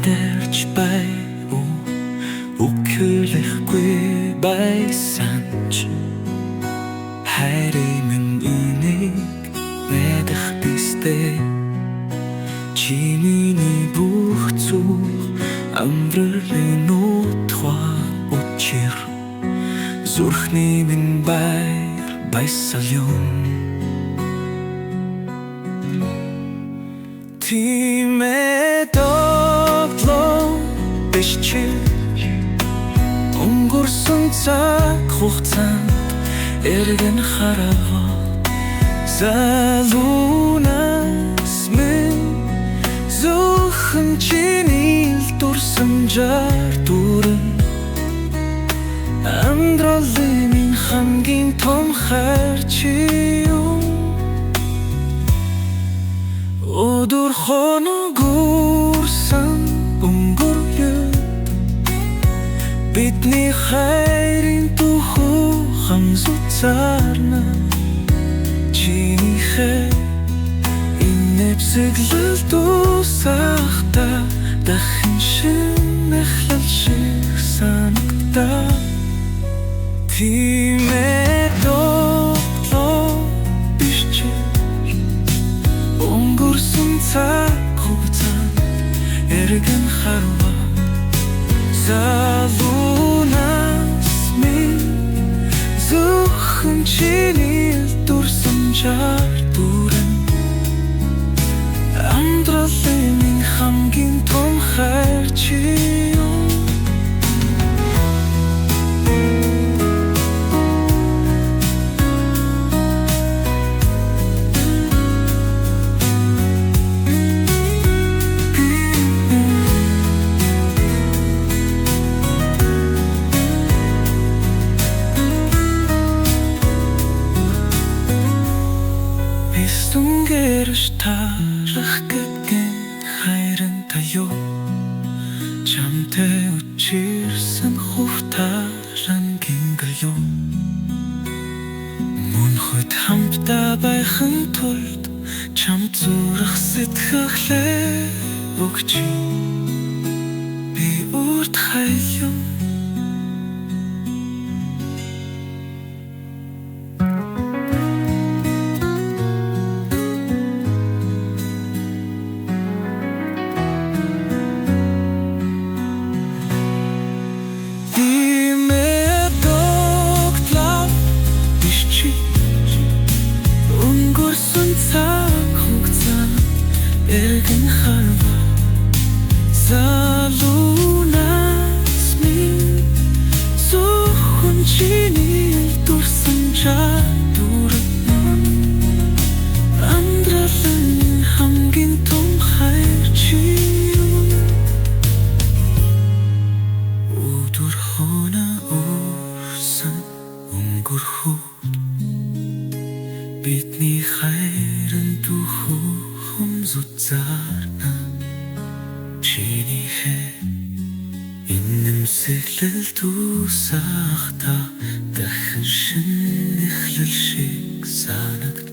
мэдэрч бай үхлэхгүй байсан ч хайрын минь энийг мэдэх бистэй чиний бүх зүг амралын утгаа учир зүрхний минь баясал юм тиймээ тоглоо биш чи өнгөрсөн цаг хугацаанд эргэн хараа залуунаас минь зөвхөн чиний дурсамжаар дүрэн амьдралын минь хамгийн том хайр чи юм өдөр хоног үрсэн өнгөрөөд бидний хайрын тухай хамзуцаарна чинийхээ инэвсэглэл дуусахта дахин шинэхлэл шиг санагдаа тиймээ тоглоо биш чи өнгөрсөн цаг хугацаанд эргэн хараа залуунаас минь зөвхөн чиний дурсамжаар дүрэн амьдралын минь хамгийн том хайр чи юм Гэрш тарах гэгэн хайрын таю чамтай учирсан хувтаран гингэл юм мөн хойд хамтдаа байхын тулд чам зүрх сэтгэлээ өгч би урт хайлам эргэн хараа залуунаас минь зөвхөн чиний дурсамжаар дүрэн амьдралын хамгийн том хайр чи юм өдөр хоног үрсэн өнгөрөхөд бидний хайрын тухай хамзуцаарна чинийхээ инэмсэглэл дуусахта дахин шинэхлэл шиг санагдав